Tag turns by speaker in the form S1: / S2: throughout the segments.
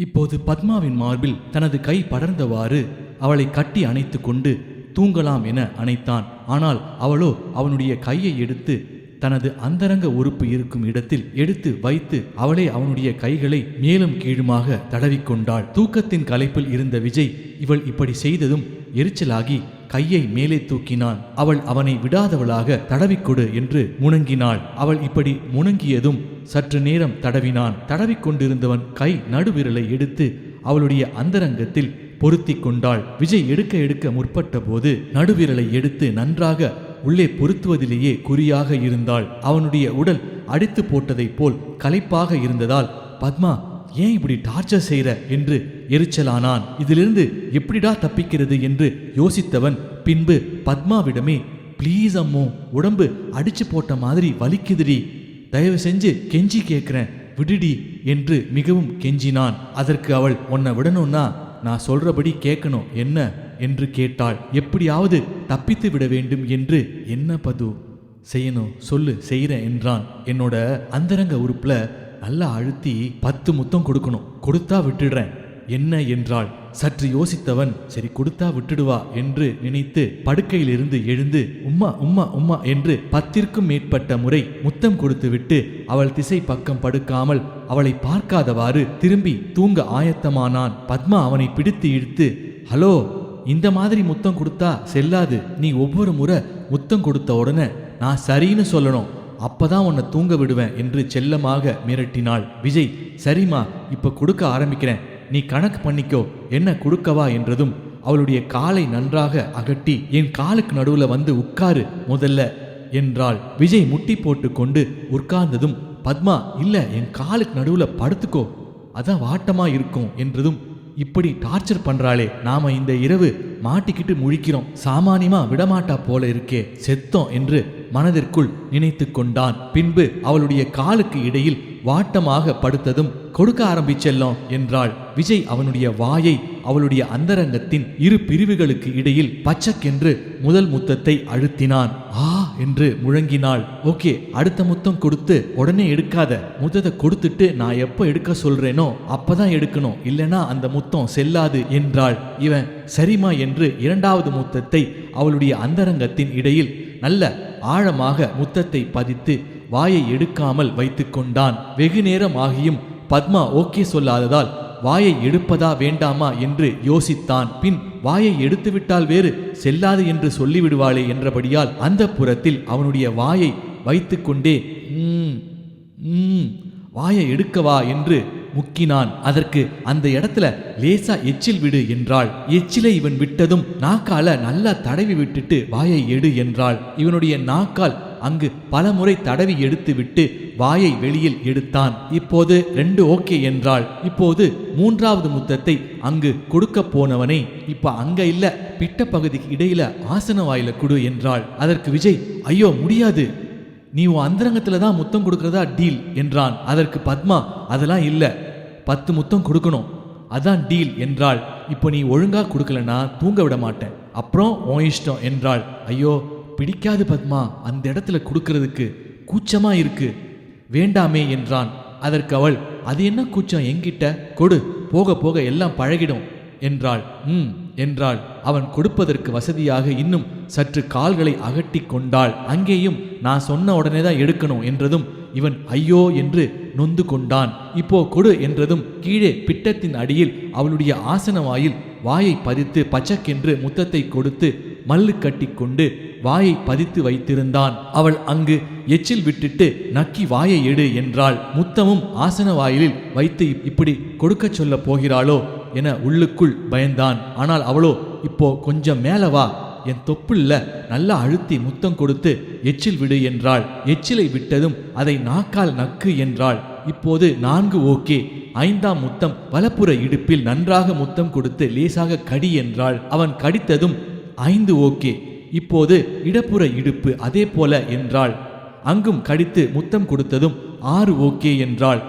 S1: இப்போது பத்மாவின் மார்பில் தனது கை படர்ந்தவாறு அவளை கட்டி அணைத்து கொண்டு தூங்கலாம் என அணைத்தான். ஆனால் அவளோ அவனுடைய கையை எடுத்து தனது அந்தரங்க உறுப்பு இருக்கும் இடத்தில் எடுத்து வைத்து அவளே அவனுடைய கைகளை மேலும் கீழுமாக தடவிக்கொண்டாள். தூக்கத்தின் களைப்பில் இருந்த விஜய் இவள் இப்படி செய்ததும் எரிச்சலாகி கையை மேலே தூக்கினான். அவள் அவனை விடாதவளாக தடவிக்கொடு என்று முணங்கினாள். அவள் இப்படி முணங்கியதும் சற்று நேரம் தடவினான். தடவிக்கொண்டிருந்தவன் கை நடுவிரலை எடுத்து அவளுடைய அந்தரங்கத்தில் பொருத்தி கொண்டாள். விஜய் எடுக்க முற்பட்ட போது நடுவிரலை எடுத்து நன்றாக உள்ளே பொருத்துவதிலேயே குறியாக இருந்தாள். அவனுடைய உடல் அடித்து போட்டதைப் போல் களைப்பாக இருந்ததால் பத்மா ஏன் இப்படி டார்ச்சர் செய்ற என்று எரிச்சலானான். இதிலிருந்து எப்படிடா தப்பிக்கிறது என்று யோசித்தவன் பின்பு பத்மாவிடமே, ப்ளீஸ் அம்மோ, உடம்பு அடிச்சு போட்ட மாதிரி வலிக்குதுடி, தயவு செஞ்சு கெஞ்சி கேட்கிறேன், விடுடி என்று மிகவும் கெஞ்சினான். அதற்கு அவள், உன்னை விடணும்னா நான் சொல்றபடி கேட்கணும் என்ன என்று கேட்டாள். எப்படியாவது தப்பித்து விட வேண்டும் என்று. என்ன பது செய்யணும் சொல்லு, செய்கிறேன் என்றான். என்னோட அந்தரங்க உறுப்புல நல்லா அழுத்தி 10 முத்தம் கொடுக்கணும், கொடுத்தா விட்டுடுறேன் என்ன என்றாள். சற்று யோசித்தவன், சரி கொடுத்தா விட்டுடுவா என்று நினைத்து படுக்கையிலிருந்து எழுந்து உம்மா உம்மா உம்மா என்று 10ற்கும் மேற்பட்ட முறை முத்தம் கொடுத்து விட்டு அவள் திசை பக்கம் படுக்காமல் அவளை பார்க்காதவாறு திரும்பி தூங்க ஆயத்தமானான். பத்மா அவனை பிடித்து இழுத்து, ஹலோ, இந்த மாதிரி முத்தம் கொடுத்தா செல்லாது, நீ ஒவ்வொரு முறை முத்தம் கொடுத்த உடனே நான் சரின்னு சொல்லணும், அப்பதான் உன்னை தூங்க விடுவேன் என்று செல்லமாக மிரட்டினாள். விஜய், சரிம்மா இப்ப கொடுக்க ஆரம்பிக்கிறேன், நீ கணக்கு பண்ணிக்கோ, என்ன கொடுக்கவா என்றதும் அவளுடைய காலை நன்றாக அகட்டி என் காலுக்கு நடுவுல வந்து உட்காரு முதல்ல என்றாள். விஜய் முட்டி போட்டு கொண்டு உட்கார்ந்ததும் பத்மா, இல்ல என் காலுக்கு நடுவுல படுத்துக்கோ, அதான் வாட்டமா இருக்கும் என்றதும், இப்படி டார்ச்சர் பண்றாளே, நாம இந்த இரவு மாட்டிக்கிட்டு முழிக்கிறோம், சாமானியமா விடமாட்டா போல இருக்கே, செத்தோம் என்று மனதிற்குள் நினைத்து கொண்டான். பின்பு அவளுடைய காலுக்கு இடையில் வாட்டமாக படுத்ததும் கொடுக்க ஆரம்பிச்செல்லம் என்றாள். விஜய் அவனுடைய வாயை அவளுடைய அந்தரங்கத்தின் இரு பிரிவுகளுக்கு இடையில் பச்சக்கென்று முதல் முத்தத்தை அழுத்தினான். ஆ என்று முழங்கினாள். ஓகே, அடுத்த முத்தம் கொடுத்து உடனே எடுக்காத, முத்தத்தை கொடுத்துட்டு நான் எப்ப எடுக்க சொல்றேனோ அப்பதான் எடுக்கணும், இல்லனா அந்த முத்தம் செல்லாது என்றாள். இவன் சரிமா என்று 2வது முத்தத்தை அவளுடைய அந்தரங்கத்தின் இடையில் நல்ல ஆழமாக முத்தத்தை பதித்து வாயை எடுக்காமல் வைத்து கொண்டான். வெகு நேரம் ஆகியும் பத்மா ஓகே சொல்லாததால் வாயை எடுப்பதா வேண்டாமா என்று யோசித்தான். பின் வாயை எடுத்துவிட்டால் வேறு செல்லாது என்று சொல்லிவிடுவாளே என்றபடியால் அந்த புறத்தில் அவனுடைய வாயை வைத்து கொண்டே வாயை எடுக்கவா என்று முக்கினான். அதற்கு அந்த இடத்துல லேசா எச்சில் விடு என்றாள். எச்சிலை இவன் விட்டதும் நாக்கால நல்லா தடவி விட்டுட்டு வாயை எடு என்றாள். இவனுடைய நாக்கால் அங்கு பல முறை தடவி எடுத்து விட்டு வாயை வெளியில் எடுத்தான். இப்போது 2 ஓகே என்றாள். இப்போது 3வது முத்தத்தை அங்கு கொடுக்க போனவனை, இப்ப அங்க இல்ல, பிட்ட பகுதிக்கு இடையில ஆசன வாயில கொடு என்றாள். அதற்கு விஜய், ஐயோ முடியாது, நீ உன் அந்தரங்கத்துல தான் முத்தம் கொடுக்கறதா டீல் என்றான். அதற்கு பத்மா, அதெல்லாம் இல்ல, 10 முத்தம் கொடுக்கணும், அதான் டீல் என்றாள். இப்போ நீ ஒழுங்கா கொடுக்கலனா தூங்க விட மாட்டேன், அப்புறம் உன் இஷ்டம் என்றாள். ஐயோ பிடிக்காது பத்மா, அந்த இடத்துல கொடுக்கறதுக்கு கூச்சமா இருக்கு, வேண்டாமே என்றான். அதற்கு அவள், அது என்ன கூச்சம், என்கிட்ட கொடு, போக போக எல்லாம் பழகிடும் என்றாள். என்றாள். அவன் கொடுப்பதற்கு வசதியாக இன்னும் சற்று கால்களை அகட்டி கொண்டாள். அங்கேயும் நான் சொன்ன உடனே தான் எடுக்கணும் என்றதும் இவன் ஐயோ என்று நொந்து கொண்டான். இப்போ கொடு என்றதும் கீழே பிட்டத்தின் அடியில் அவளுடைய ஆசன வாயில் வாயை பதித்து பச்சக்கென்று முத்தத்தை கொடுத்து மல்லு கட்டி கொண்டு வாயை பதித்து வைத்திருந்தான். அவள் அங்கு எச்சில் விட்டுட்டு நக்கி வாயை எடு என்றாள். முத்தமும் ஆசன வாயிலில் வைத்து இப்படி கொடுக்க சொல்ல போகிறாளோ என உள்ளுக்குள் பயந்தான். ஆனால் அவளோ, இப்போ கொஞ்சம் மேல வா, என் தொப்புள்ள நல்லா அழுத்தி முத்தம் கொடுத்து எச்சில் விடு என்றாள். எச்சிலை விட்டதும் அதை நாக்கால் நக்கு என்றாள். இப்போது 4 ஓகே. 5ஆம் முத்தம் வலப்புற இடுப்பில் நன்றாக முத்தம் கொடுத்து லேசாக கடி என்றாள். அவன் கடித்ததும் 5 ஓகே. இப்போது இடப்புற இடுப்பு அதே போல என்றாள். அங்கும் கடித்து முத்தம் கொடுத்ததும் 6 ஓகே என்றாள்.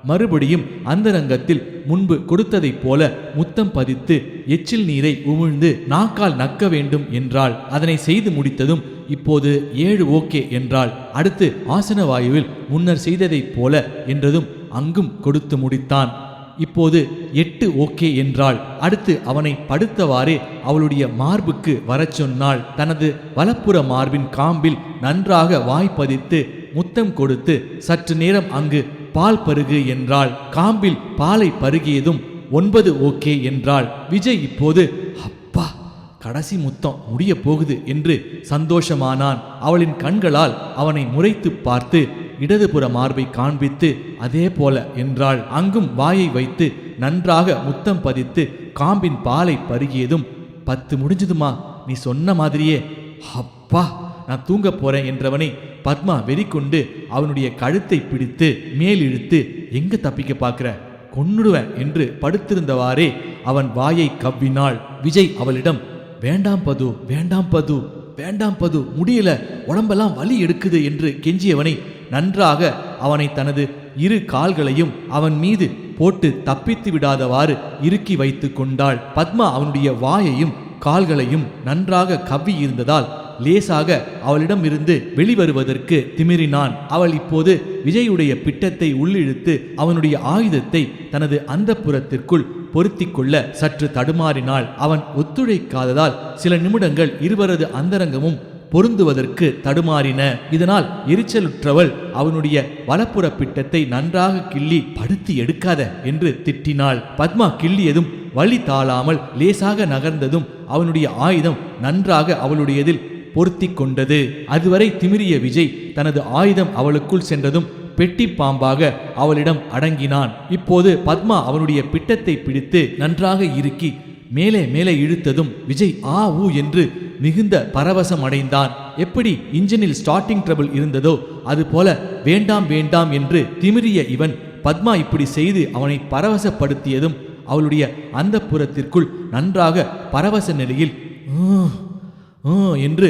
S1: மறுபடியும் அந்தரங்கத்தில் முன்பு கொடுத்ததைப் போல முத்தம் பதித்து எச்சில் நீரை உமிழ்ந்து நாக்கால் நக்க வேண்டும் என்றாள். அதனை செய்து முடித்ததும் இப்போது 7 ஓகே என்றாள். அடுத்து ஆசன வாயுவில் முன்னர் செய்ததைப் போல என்றதும் அங்கும் கொடுத்து முடித்தான். இப்போது 8 ஓகே என்றாள். அடுத்து அவனை படுத்தவாறே அவளுடைய மார்புக்கு வரச் சொன்னாள். தனது வலப்புற மார்பின் காம்பில் நன்றாக வாய்ப்பதித்து முத்தம் கொடுத்து சற்று நேரம் அங்கு பால் பருகு என்றாள். காம்பில் பாலை பருகியதும் 9 ஓகே என்றாள். விஜய் இப்போது அப்பா கடைசி முத்தம் முடிய போகுது என்று சந்தோஷமானான். அவளின் கண்களால் அவனை முறைத்து பார்த்து இடதுபுற மார்பை காண்பித்து அதே போல என்றாள். அங்கும் வாயை வைத்து நன்றாக முத்தம் பதித்து காம்பின் பாலை பருகியதும் 10 முடிஞ்சதுமா, நீ சொன்ன மாதிரியே. அப்பா நான் தூங்க போறேன் என்றவனை பத்மா வெறிக்கொண்டு அவனுடைய கழுத்தை பிடித்து மேல் இழுத்து எங்க தப்பிக்க பார்க்கிற, கொன்னுடுவேன் என்று படுத்திருந்தவாறே அவன் வாயை கவ்வினாள். விஜய் அவளிடம் வேண்டாம் பது, வேண்டாம் பது, வேண்டாம் பது, முடியல, உடம்பெல்லாம் வலி எடுக்குது என்று கெஞ்சியவனை நன்றாக அவனை தனது 2 கால்களையும் அவன் மீது போட்டு தப்பித்து விடாதவாறு இறுக்கி வைத்து கொண்டாள். பத்மா அவனுடைய வாயையும் கால்களையும் நன்றாக கவ்வி இருந்ததால் லேசாக அவளிடம் இருந்து வெளிவருவதற்கு திமிரினான். அவள் இப்போது விஜயுடைய பிட்டத்தை உள்ளிழுத்து அவனுடைய ஆயுதத்தை தனது அந்தப்புறத்திற்குள் பொருத்தி கொள்ள சற்று தடுமாறினாள். அவன் ஒத்துழைக்காததால் சில நிமிடங்கள் இருவரது அந்தரங்கமும் பொருந்துவதற்கு தடுமாறின. இதனால் எரிச்சலுற்றவள் அவனுடைய வலப்புற பிட்டத்தை நன்றாக கிள்ளி படுத்தி எடுக்காத என்று திட்டினாள். பத்மா கிள்ளியதும் வலி தாழாமல் லேசாக நகர்ந்ததும் அவனுடைய ஆயுதம் நன்றாக அவளுடையதில் பொருத்தி கொண்டது. அதுவரை திமிரிய விஜய் தனது ஆயுதம் அவளுக்குள் சென்றதும் பெட்டி பாம்பாக அவளிடம் அடங்கினான். இப்போது பத்மா அவனுடைய பிட்டத்தை பிடித்து நன்றாக இறுக்கி மேலே மேலே இழுத்ததும் விஜய் ஆ ஊ என்று மிகுந்த பரவசம் அடைந்தான். எப்படி இன்ஜினில் ஸ்டார்டிங் ட்ரபிள் இருந்ததோ அதுபோல வேண்டாம் வேண்டாம் என்று திமிரிய இவன் பத்மா இப்படி செய்து அவனை பரவசப்படுத்தியதும் அவளுடைய அந்தப்புறத்திற்குள் நன்றாக பரவச நிலையில் என்று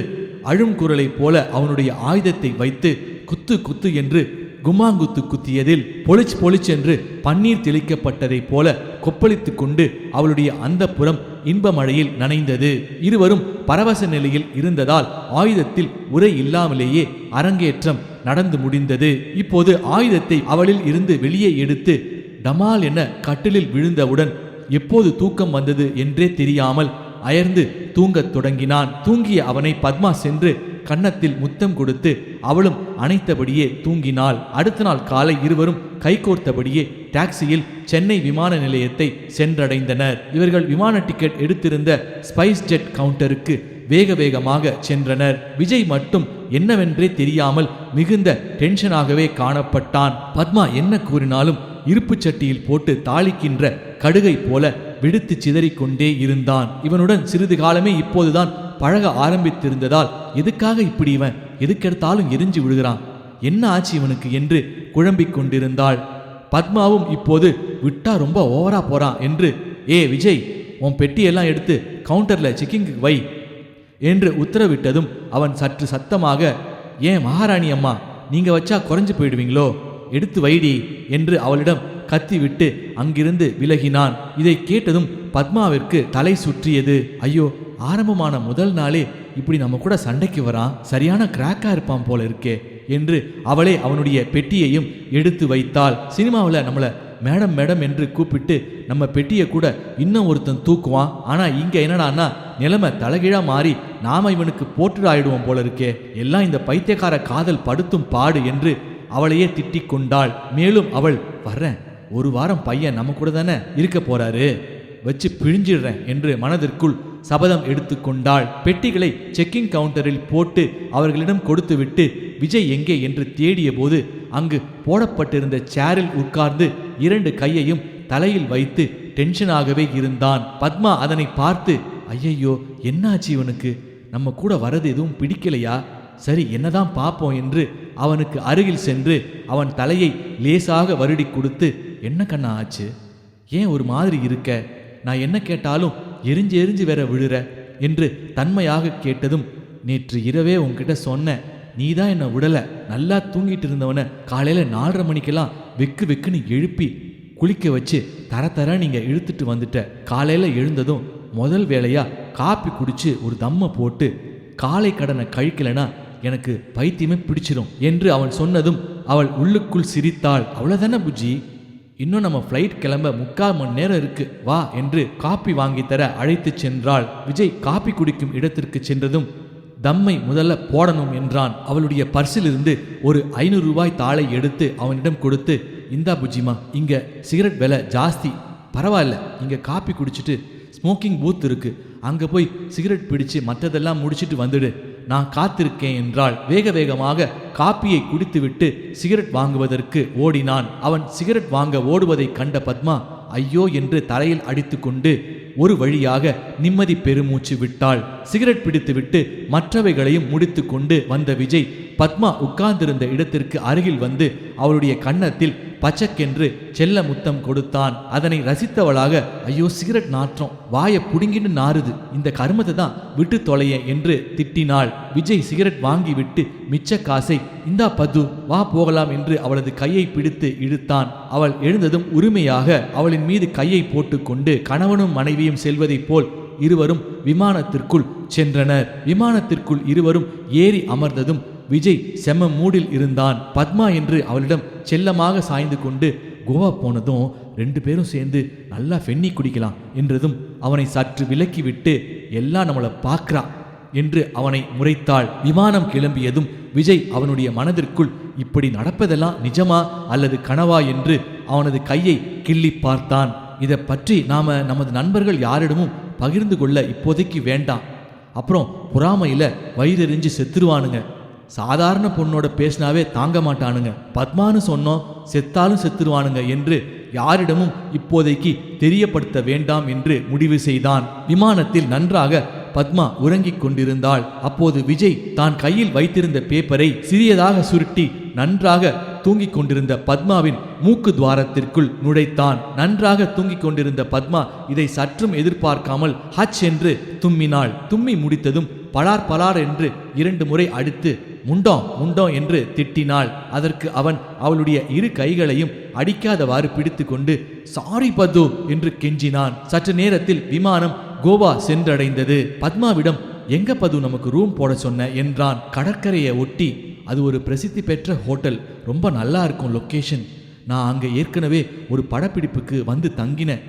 S1: அழும் குரலைப் போல அவனுடைய ஆயுதத்தை வைத்து குத்து குத்து என்று குமாங்குத்து குத்தியதில் பொலிச் பொலிச் என்று பன்னீர் தெளிக்கப்பட்டதைப் போல கொப்பளித்து கொண்டு அவளுடைய அந்தப்புறம் இன்ப மழையில் நனைந்தது. இருவரும் பரவச நிலையில் இருந்ததால் ஆயுதத்தில் உரை இல்லாமலேயே அரங்கேற்றம் நடந்து முடிந்தது. இப்போது ஆயுதத்தை அவளில் இருந்து வெளியே எடுத்து டமால் என கட்டிலில் விழுந்தவுடன் எப்போது தூக்கம் வந்தது என்றே தெரியாமல் அயர்ந்து தூங்கத் தொடங்கினான். தூங்கிய அவனை பத்மா சென்று கன்னத்தில் முத்தம் கொடுத்து அவளும் அணைத்தபடியே தூங்கினாள். அடுத்த நாள் காலை இருவரும் கைகோர்த்தபடியே டாக்ஸியில் சென்னை விமான நிலையத்தை சென்றடைந்தனர். இவர்கள் விமான டிக்கெட் எடுத்திருந்த ஸ்பைஸ் ஜெட் கவுண்டருக்கு வேக வேகமாக சென்றனர். விஜய் மட்டும் என்னவென்றே தெரியாமல் மிகுந்த டென்ஷனாகவே காணப்பட்டான். பத்மா என்ன கூறினாலும் இருப்பு சட்டியில் போட்டு தாளிக்கின்ற கடுகை போல விடுத்து சிதறிக்கொண்டே இருந்தான். இவனுடன் சிறிது காலமே இப்போதுதான் பழக ஆரம்பித்திருந்ததால் எதுக்காக இப்படி இவன் எதுக்கெடுத்தாலும் எரிஞ்சு விடுகிறான், என்ன ஆச்சு இவனுக்கு என்று குழம்பிக் கொண்டிருந்தாள். பத்மாவும் இப்போது விட்டா ரொம்ப ஓவரா போறான் என்று விஜய் உன் பெட்டியெல்லாம் எடுத்து கவுண்டர்ல செக்கிங்கு வை என்று உத்தரவிட்டதும் அவன் சற்று சத்தமாக ஏன் மகாராணி அம்மா நீங்க வச்சா குறைஞ்சு போயிடுவீங்களோ, எடுத்து வைடி என்று அவளிடம் கத்திவிட்டு அங்கிருந்து விலகினான். இதை கேட்டதும் பத்மாவிற்கு தலை சுற்றியது. ஐயோ, ஆரம்பமான முதல் நாளே இப்படி நம்ம கூட சண்டைக்கு வரான், சரியான கிராக்கா இருப்பான் போல இருக்கே என்று அவளே அவனுடைய பெட்டியையும் எடுத்து வைத்தாள். சினிமாவில் நம்மளை மேடம் மேடம் என்று கூப்பிட்டு நம்ம பெட்டியை கூட இன்னும் ஒருத்தன் தூக்குவான். ஆனா இங்க என்னடான்னா நிலைமை தலைகீழா மாறி நாம இவனுக்கு போட்டு ஆயிடுவோம் போல இருக்கே, எல்லாம் இந்த பைத்தியக்கார காதல் படுத்தும் பாடு என்று அவளையே திட்டிக் கொண்டாள். மேலும் அவள் வர்றேன், ஒரு வாரம் பையன் நம்ம கூட தானே இருக்க போறாரு, வச்சு பிழிஞ்சிடுறேன் என்று மனதிற்குள் சபதம் எடுத்துக்கொண்டாள். பெட்டிகளை செக்கிங் கவுண்டரில் போட்டு அவர்களிடம் கொடுத்துவிட்டு விஜய் எங்கே என்று தேடிய போது அங்கு போடப்பட்டிருந்த சேரில் உட்கார்ந்து 2 கையையும் தலையில் வைத்து டென்ஷனாகவே இருந்தான். பத்மா அதனை பார்த்து ஐயையோ என்னாச்சு இவனுக்கு, நம்ம கூட வரது எதுவும் பிடிக்கலையா, சரி என்னதான் பார்ப்போம் என்று அவனுக்கு அருகில் சென்று அவன் தலையை லேசாக வருடி கொடுத்து என்ன கண்ணா ஆச்சு, ஏன் ஒரு மாதிரி இருக்க, நான் என்ன கேட்டாலும் எரிஞ்சு எரிஞ்சு வேற விழுற என்று தன்மையாக கேட்டதும் நேற்று இரவே உன்கிட்ட சொன்னேன், நீதான் என்னை விடலை, நல்லா தூங்கிட்டு இருந்தவனை காலையில 4:30 மணிக்கெல்லாம் வெக்கு வெக்குன்னு எழுப்பி குளிக்க வச்சு தர நீங்க இழுத்துட்டு வந்துட்ட, காலையில எழுந்ததும் முதல் வேலையா காப்பி குடிச்சு ஒரு தம்மை போட்டு காலை கடனை கழிக்கலைன்னா எனக்கு பைத்தியமே பிடிச்சிடும் என்று அவன் சொன்னதும் அவள் உள்ளுக்குள் சிரித்தாள். அவ்வளவுதானே புஜ்ஜி இன்னும் நம்ம ஃப்ளைட் கிளம்ப 3/4 மணி நேரம் இருக்கு, வா என்று காப்பி வாங்கி தர அழைத்து சென்றாள். விஜய் காப்பி குடிக்கும் இடத்திற்கு சென்றதும் தம்மை முதல்ல போடணும் என்றான். அவளுடைய பர்சிலிருந்து ஒரு 500 ரூபாய் தாளை எடுத்து அவனிடம் கொடுத்து, இந்தா புஜிமா, இங்க சிகரெட் விலை ஜாஸ்தி, பரவாயில்ல, இங்க காப்பி குடிச்சிட்டு ஸ்மோக்கிங் பூத் இருக்கு, அங்க போய் சிகரெட் பிடிச்சு மற்றதெல்லாம் முடிச்சிட்டு வந்துடு, நான் காத்திருக்கேன் என்றாள். வேக வேகமாக காப்பியை குடித்துவிட்டு சிகரெட் வாங்குவதற்கு ஓடினான். அவன் சிகரெட் வாங்க ஓடுவதை கண்ட பத்மா ஐயோ என்று தலையில் அடித்து கொண்டு ஒரு வழியாக நிம்மதி பெருமூச்சு விட்டாள். சிகரெட் பிடித்துவிட்டு மற்றவைகளையும் முடித்து கொண்டு வந்த விஜய் பத்மா உட்கார்ந்திருந்த இடத்திற்கு அருகில் வந்து அவளுடைய கன்னத்தில் பச்சக்கென்று செல்ல முத்தம் கொடுத்தான். அதனை ரசித்தவளாக, ஐயோ சிகரெட் நாற்றம், வாயை புடுங்கின்னு நாறுது, இந்த கருமத்தை தான் விட்டு தொலைய என்று திட்டினாள். விஜய் சிகரெட் வாங்கிவிட்டு மிச்ச காசை, இந்தா பது, வா போகலாம் என்று அவளது கையை பிடித்து இழுத்தான். அவள் எழுந்ததும் உரிமையாக அவளின் மீது கையை போட்டுக்கொண்டு கணவனும் மனைவியும் செல்வதைப் போல் இருவரும் விமானத்திற்குள் சென்றனர். விமானத்திற்குள் இருவரும் ஏறி அமர்ந்ததும் விஜய் செம்ம மூடில் இருந்தான். பத்மா என்று அவளிடம் செல்லமாக சாய்ந்து கொண்டு, கோவா போனதும் 2 பேரும் சேர்ந்து நல்லா ஃபென்னி குடிக்கலாம் என்றதும் அவனை சற்று விலக்கிவிட்டு, எல்லாம் நம்மளை பார்க்கிறா என்று அவனை முறைத்தாள். விமானம் கிளம்பியதும் விஜய் அவனுடைய மனதிற்குள் இப்படி நடப்பதெல்லாம் நிஜமா அல்லது கனவா என்று அவனது கையை கிள்ளி பார்த்தான். இதை பற்றி நாம நமது நண்பர்கள் யாரிடமும் பகிர்ந்து கொள்ள இப்போதைக்கு வேண்டாம், அப்புறம் பொறாமையில வயிறெறிஞ்சு செத்துருவானுங்க, சாதாரண பொண்ணோட பேசினாவே தாங்க மாட்டானுங்க, பத்மானு சொன்னோம் செத்தாலும் செத்துருவானுங்க என்று யாரிடமும் இப்போதைக்கு தெரியப்படுத்த வேண்டாம் என்று முடிவு செய்தான். விமானத்தில் நன்றாக பத்மா உறங்கிக் கொண்டிருந்தாள். அப்போது விஜய் தான் கையில் வைத்திருந்த பேப்பரை சிறியதாக சுருட்டி நன்றாக தூங்கிக் கொண்டிருந்த பத்மாவின் மூக்கு துவாரத்திற்குள் நுழைத்தான். நன்றாக தூங்கிக் கொண்டிருந்த பத்மா இதை சற்றும் எதிர்பார்க்காமல் ஹச் என்று தும்மினாள். தும்மி முடித்ததும் பலார் பலார் என்று 2 முறை அடித்து முண்டோம் முண்டோம் என்று திட்டினாள். அதற்கு அவன் அவளுடைய 2 கைகளையும் அடிக்காதவாறு பிடித்து கொண்டு சாரி பது என்று கெஞ்சினான். சற்று நேரத்தில் விமானம் கோவா சென்றடைந்தது. பத்மாவிடம், எங்க பது நமக்கு ரூம் போட சொன்ன என்றான். கடற்கரையை ஒட்டி, அது ஒரு பிரசித்தி பெற்ற ஹோட்டல், ரொம்ப நல்லா இருக்கும் லொக்கேஷன், நான் அங்கே ஏற்கனவே ஒரு படப்பிடிப்புக்கு வந்து தங்கினேன்,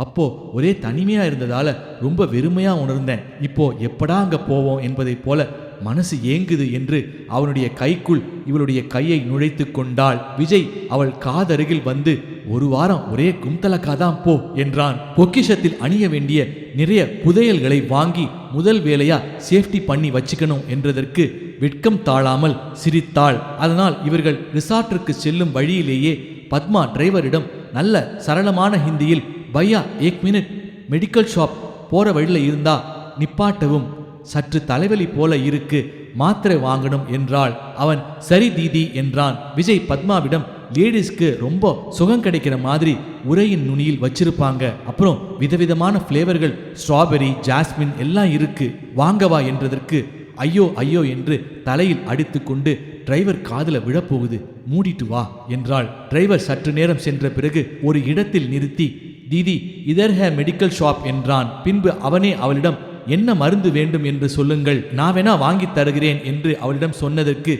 S1: அப்போ ஒரே தனிமையா இருந்ததால ரொம்ப வெறுமையா உணர்ந்தேன், இப்போ எப்படா அங்க போவோம் என்பதைப் போல மனசு ஏங்குது என்று அவனுடைய கைக்குள் இவளுடைய கையை நுழைத்து கொண்டாள். விஜய் அவள் காதருகில் வந்து, 1 வாரம் ஒரே கும்தலக்காதான் போ என்றான். பொக்கிஷத்தில் அணிய வேண்டிய நிறைய புதையல்களை வாங்கி முதல் வேலையா சேஃப்டி பண்ணி வச்சுக்கணும் என்றதற்கு வெட்கம் தாழாமல் சிரித்தாள். அதனால் இவர்கள் ரிசார்ட்டிற்கு செல்லும் வழியிலேயே பத்மா டிரைவரிடம் நல்ல சரளமான ஹிந்தியில், பையா 1 மினிட், மெடிக்கல் ஷாப் போற வழியில் இருந்தா நிப்பாட்டவும், சற்று தலைவலி போல இருக்கு, மாத்திரை வாங்கணும் என்றாள். அவன் சரி தீதி என்றான். விஜய் பத்மாவிடம், லேடிஸ்க்கு ரொம்ப சுகம் கிடைக்கிற மாதிரி உரையின் நுனியில் வச்சிருப்பாங்க, அப்புறம் விதவிதமான ஃப்ளேவர்கள், ஸ்ட்ராபெரி, ஜாஸ்மின் எல்லாம் இருக்கு, வாங்கவா என்றதற்கு ஐயோ ஐயோ என்று தலையில் அடித்து கொண்டு, டிரைவர் காதுல விழப்போகுது, மூடிட்டு வா என்றாள். டிரைவர் சற்று நேரம் சென்ற பிறகு ஒரு இடத்தில் நிறுத்தி, தீதி இதர் ஹே மெடிக்கல் ஷாப் என்றான். பின்பு அவனே அவளிடம், என்ன மருந்து வேண்டும் என்று சொல்லுங்கள், நான் வேணா வாங்கி தருகிறேன் என்று அவளிடம் சொன்னதற்கு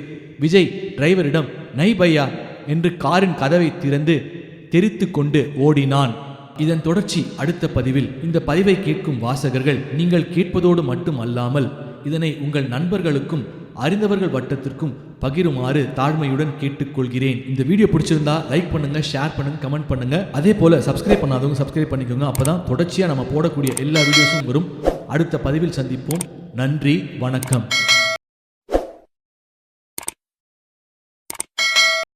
S1: விஜய் டிரைவரிடம், நை பையா என்று காரின் கதவை திறந்து தெரித்து கொண்டு ஓடினான். இதன் தொடர்ச்சி அடுத்த பதிவில். இந்த பதிவை கேட்கும் வாசகர்கள் நீங்கள் கேட்பதோடு மட்டும் அல்லாமல் இதனை உங்கள் நண்பர்களுக்கும் அறிந்தவர்கள் வட்டத்திற்கும் பகிருமாறு தாழ்மையுடன் கேட்டுக்கொள்கிறேன். இந்த வீடியோ பிடிச்சிருந்தா லைக் பண்ணுங்க, ஷேர் பண்ணுங்க, கமெண்ட் பண்ணுங்க. அதே போல சப்ஸ்கிரைப் பண்ணாதவங்க சப்ஸ்கிரைப் பண்ணிக்கோங்க. அப்பதான் தொடர்ச்சியா நம்ம போடக்கூடிய எல்லா வீடியோஸும் வரும். அடுத்த பதிவில் சந்திப்போம். நன்றி, வணக்கம்.